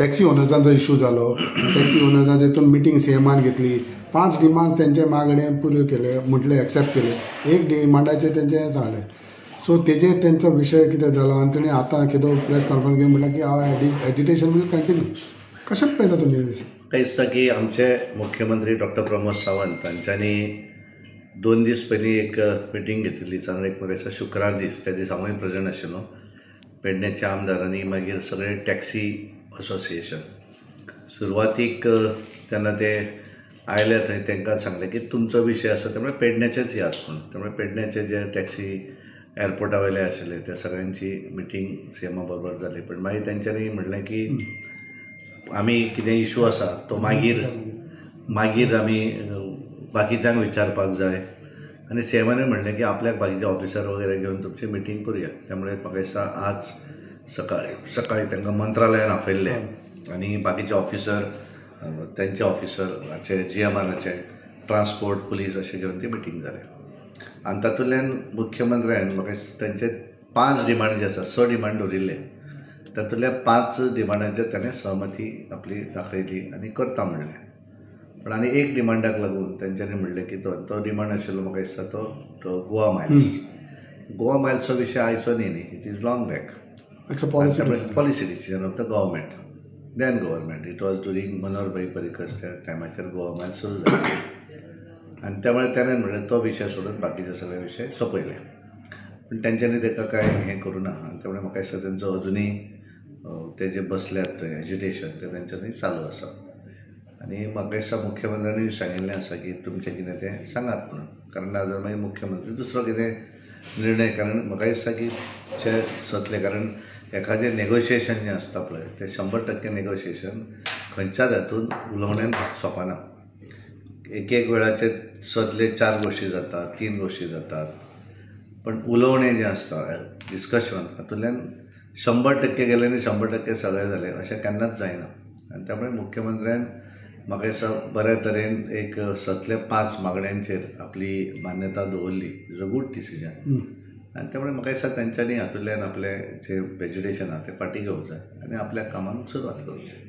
Taxi ओनर्सांचो issue जालो. Taxi ओनर्सांचे हितून meeting सीएमान घेतली. 5 डिमांड्स तेंचे मागणे पुरे केले, म्हटले एक्सेप्ट केले. एक डिमांडाचे तेंचे जालें. सो तेजेर तेंचो विशय कितें जालो आनी तेणी आतां कितें प्रेस कॉन्फरन्स घेवन म्हटलें की हांव एजिटेशन वील कंटिन्यू. कशें पळयता तुमी? काही दिसता की आमचे मुख्यमंत्री डॉक्टर प्रमोद सावंत हांच्यांनी 2 दीस पयलीं एक मिटींग घेतिल्ली. एक म्हाका शुक्रार दीस, त्या दीस हांवूय प्रेजंट आशिल्लो. पेडण्याच्या आमदारांनी मागीर सगळे टॅक्सी असोसिएशन सुरवातीक तेन्ना ते आयले थंय तांकां सांगलें की तुमचो विशय आसा त्यामुळे पेडण्याचेच याद पूण त्यामुळे पेडण्याचे जे टॅक्सी एअरपोर्टा वयले आशिल्ले त्या सगळ्यांची मिटींग सीएमा बरोबर जाली. पण मागीर तेंच्यांनी म्हणलें की आमी कितें इशू आसा तो मागीर आमी बाकीच्यांक विचारपाक जाय. आनी सीएमानूय म्हणलें की आपल्याक बाकीचे ऑफिसर वगैरे घेवन तुमची मिटींग करुया. त्यामुळे म्हाका दिसता आज सकाळी तांकां मंत्रालयान आपयल्ले आनी बाकीचे ऑफिसर त्यांचे ऑफिसराचे GMRचे ट्रान्सपोर्ट पुलीस अशें घेवन ती मिटींग जाली. आनी तातूंतल्यान मुख्यमंत्र्यान म्हाका तांचे 5 डिमांड जे आसा 6 डिमांड दवरिल्ले. तातूंतल्या 5 डिमांडांचेर ताणें सहमती आपली दाखयली आनी करता म्हणलें. पण आनी एक डिमांडाक लागून तेंच्यांनी म्हणलें की तो डिमांड आशिल्लो म्हाका दिसता तो गोवा मायल्सचो विशय आयचो न्ही. It is long back. Policy decision of the government. Then government. It was during Manoharbhai पर्रीकरच्या टायमाचेर गोवा मायल्स सुरू जाले आनी त्यामुळे ताणें म्हणलें तो विशय सोडून बाकीचे सगळे विशय सोंपयले. पण तेंच्यांनी ताका कांय हें करूं ना आनी त्यामुळे म्हाका दिसता तेंचो अजुनूय ते जे बसल्यात थंय एजिटेशन ते तेंच्यांनी चालू आसा. आनी म्हाका दिसता मुख्यमंत्र्यांनी सांगिल्लें आसा की तुमचें कितें तें सांगात म्हणून. कारण नाजाल्यार मागीर मुख्यमंत्री दुसरो कितें निर्णय. कारण म्हाका दिसता की जे सतलें कारण एखादें नेगोशिएशन जें आसता पळय तें 100% नेगोशिएशन खंयच्याच हातून उलोवण्यान सोंपना. एक वेळाचेर सतले 4 गोश्टी जातात, 3 गोश्टी जातात. पण उलोवणें जें आसता डिस्कशन हातूंतल्यान 100% गेलें आनी 100% सगळें जालें अशें केन्नाच जायना. आनी त्यामुळे मुख्यमंत्र्यान म्हाका दिसता बऱ्या तरेन एक सतले 5 मागण्यांचेर आपली मान्यता दवरली. Is a good decision. आनी त्यामुळे म्हाका दिसता तेंच्यांनी हातूंतल्यान आपलें जें वेजिटेशन आहा तें फाटीं घेवंक जाय आनी आपल्या कामाक सुरवात करूंक जाय.